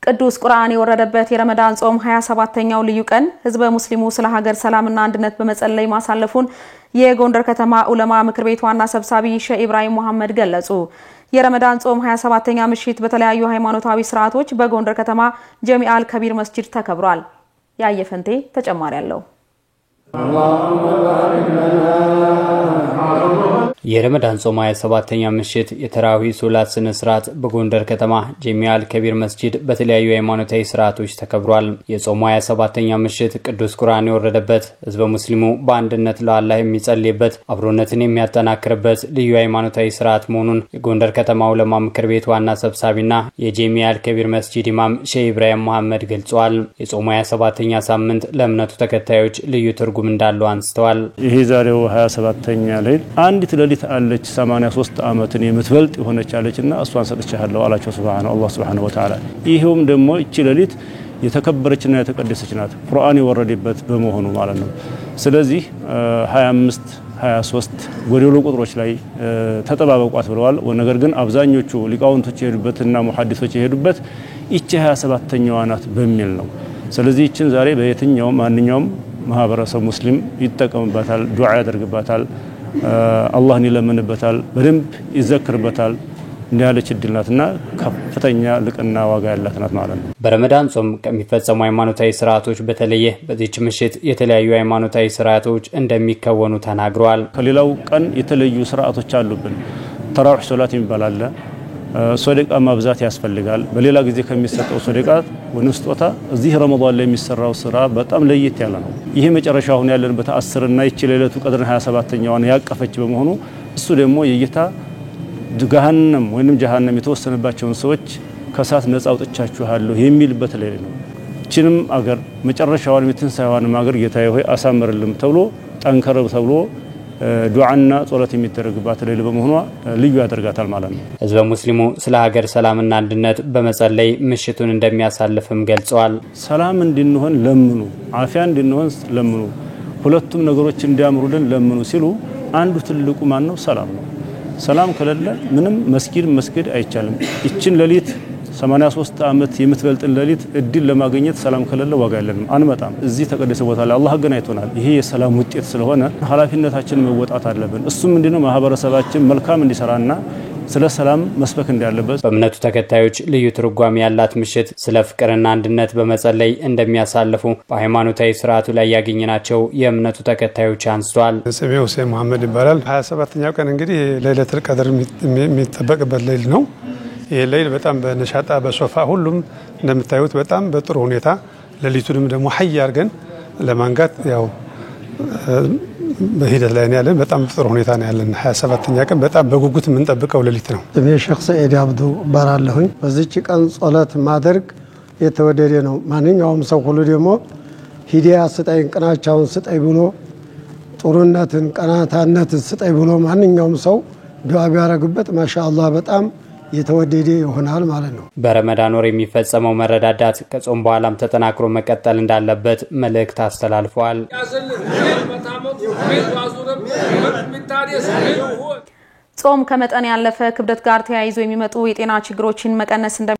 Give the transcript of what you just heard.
ቅዱስ ቁርአን የወረደበት የረመዳን ጾም 27ኛው ልዩ ቀን ህዝበ ሙስሊሙ ስለ ሀገር ሰላምና አንድነት በመጸለይ ማሳለፉን የጎንደር ከተማ ዑለማ ምክር ቤት ዋና ሰብሳቢ ሼህ ኢብራሂም መሐመድ ገለጹ። የረመዳን ጾም 27ኛ ምሽት በተለያዩ ሃይማኖታዊ ስርዓቶች በጎንደር ከተማ ጀሚዓል ከቢር መስጂድ ተከብሯል። ያየፈንቴ ተጨማሪ አለው። የረመዳን ጾም 27ኛ ምሽት የተራዊህ ሶላት ስነ ስርዓት በጎንደር ከተማ ጀሚዓል ከቢር መስጂድ በተለያዩ ሃይማኖታዊ ስርዓቶች ተከብሯል። የጾሙ 27ኛ ምሽት ቅዱስ ቁርአን የወረደበት ህዝበ ሙስሊሙ በአንድነት ለአላህ የሚጸልይበት አብሮነትን የሚያጠናክርበት ልዩ ሃይማኖታዊ ስርዓት መሆኑን የጎንደር ከተማ ዑለማ ምክር ቤት ዋና ሰብሳቢና የጀሚዓል ከቢር መስጂድ ኢማም ሼህ ኢብራሂም መሐመድ ገልጸዋል። የጾሙ 27ኛ ሳምንት ለእምነቱ ተከታዮች ልዩ ትርጉም እንዳለው አንስተዋል። ይሄ ዛሬው 27ኛ ሌሊት አንዲት ሌሊት አለች 83 አመትን የምትበልጥ ሆነች አለችና እሷን ሰጥቻለሁ አላቸው አላህ Subhanahu Wa Ta'ala። ይሄውም ደግሞ እቺ ሌሊት የተከበረችና የተቀደሰች ናት ቁርአን የወረደበት በመሆኑ ማለት ነው። ስለዚህ 25 23 ጎደሎ ቁጥሮች ላይ ተጠባበቋት ብለዋል። ነገር ግን አብዛኞቹ ሊቃውንቶች የሄዱበትና ሙሐዲሶች የሄዱበት እቺ 27ኛዋ ናት በሚል ነው። ስለዚህ እቺን ዛሬ በየትኛው ማንኛውም ማህበረሰብ ሙስሊም ይጠቀምባታል፣ ዱዓ ያደርግባታል፣ አላህን ይለምንበታል፣ በደንብ ይዘክርበታል። እንዲያለች ድልናትና ከፍተኛ ልቅና ዋጋ ያላት ናት ማለት ነው። በረመዳን ጾም ከሚፈጸሙ ሃይማኖታዊ ስርዓቶች በተለየ በዚህች ምሽት የተለያዩ ሃይማኖታዊ ስርዓቶች እንደሚከወኑ ተናግረዋል። ከሌላው ቀን የተለዩ ስርዓቶች አሉብን። ተራዊህ ሶላት ይባላል። ሶደቃ ማብዛት ያስፈልጋል። በሌላ ጊዜ ከሚሰጠው ሶደቃ ወንስጦታ እዚህ ረመዳን ላይ የሚሰራው ስራ በጣም ለየት ያለ ነው። ይሄ መጨረሻው ሆነ ያለንበት 10 እና ይቺ ሌሊቱ ቀድር 27ኛዋን ያቀፈች በመሆኑ እሱ ደግሞ የጌታ ጀሃነም ወይንም ጀሃነም የተወሰነባቸውን ሰዎች ከሳት ነፃ አውጥቻችኋለሁ የሚልበት ሌሊት ነው። እቺንም አገር መጨረሻውን የትንሳኤዋን አገር ጌታዬ ሆይ አሳምርልም ተብሎ ጠንከር ተብሎ ዱዓና ጸሎት የሚደረግባት ሌሊት በመሆኗ ልዩ ያደርጋታል ማለት ነው። ህዝበ ሙስሊሙ ስለ ሀገር ሰላምና አንድነት በመጸለይ ምሽቱን እንደሚያሳልፍም ገልጸዋል። ሰላም እንድንሆን ለምኑ፣ አፊያ እንድንሆን ለምኑ፣ ሁለቱም ነገሮች እንዲያምሩልን ለምኑ ሲሉ አንዱ ትልቁ ማን ነው? ሰላም ነው። ሰላም ከሌለ ምንም መስጊድ አይቻልም። እቺን ሌሊት 83 አመት የምትበልጥን ሌሊት እድል ለማግኘት ሰላም ከሌለ ዋጋ የለንም፣ አንመጣም። እዚህ ተቀደሰ ቦታ ላይ አላህ ገናይቶናል። ይሄ የሰላም ውጤት ስለሆነ ኃላፊነታችንን መወጣት አለብን። እሱም ምንድነው ማህበረሰባችን መልካም እንዲሰራና ስለ ሰላም መስበክ እንዳለበት በእምነቱ ተከታዮች ልዩ ትርጓሜ ያላት ምሽት ስለ ፍቅርና አንድነት በመጸለይ እንደሚያሳልፉ በሃይማኖታዊ ስርዓቱ ላይ ያገኘናቸው የእምነቱ ተከታዮች አንስተዋል። ስሜው ሁሴን መሐመድ ይባላል። 27ኛው ቀን እንግዲህ ለይለቱል ቀድር የሚጠበቅበት ሌሊት ነው። ይሄ ሌሊት በጣም በነሻጣ በሶፋ ሁሉም እንደምታዩት በጣም በጥሩ ሁኔታ ሌሊቱንም ደግሞ ሐይ አድርገን ለማንጋት ያው በሂደት ላይ ያለን በጣም ጥሩ ሁኔታ ነው ያለን። 27ኛ ቀን በጣም በጉጉት የምንጠብቀው ሌሊት ነው። ስሜ ሼህ ሰዒድ አብዱ ባራለሁኝ። በዚህች ቀን ጸሎት ማድረግ የተወደደ ነው። ማንኛውም ሰው ሁሉ ደግሞ ሂዳያ ስጠኝ ቅናቻውን ስጠኝ ብሎ ጥሩነትን ቀናታነትን ስጠኝ ብሎ ማንኛውም ሰው ዱዓ ቢያደርግበት ማሻአላህ በጣም የተወደደ ይሆናል ማለት ነው። በረመዳን ወር የሚፈጸመው መረዳዳት ከጾም በኋላም ተጠናክሮ መቀጠል እንዳለበት መልእክት አስተላልፈዋል። ጾም ከመጠን ያለፈ ክብደት ጋር ተያይዞ የሚመጡ የጤና ችግሮችን መቀነስ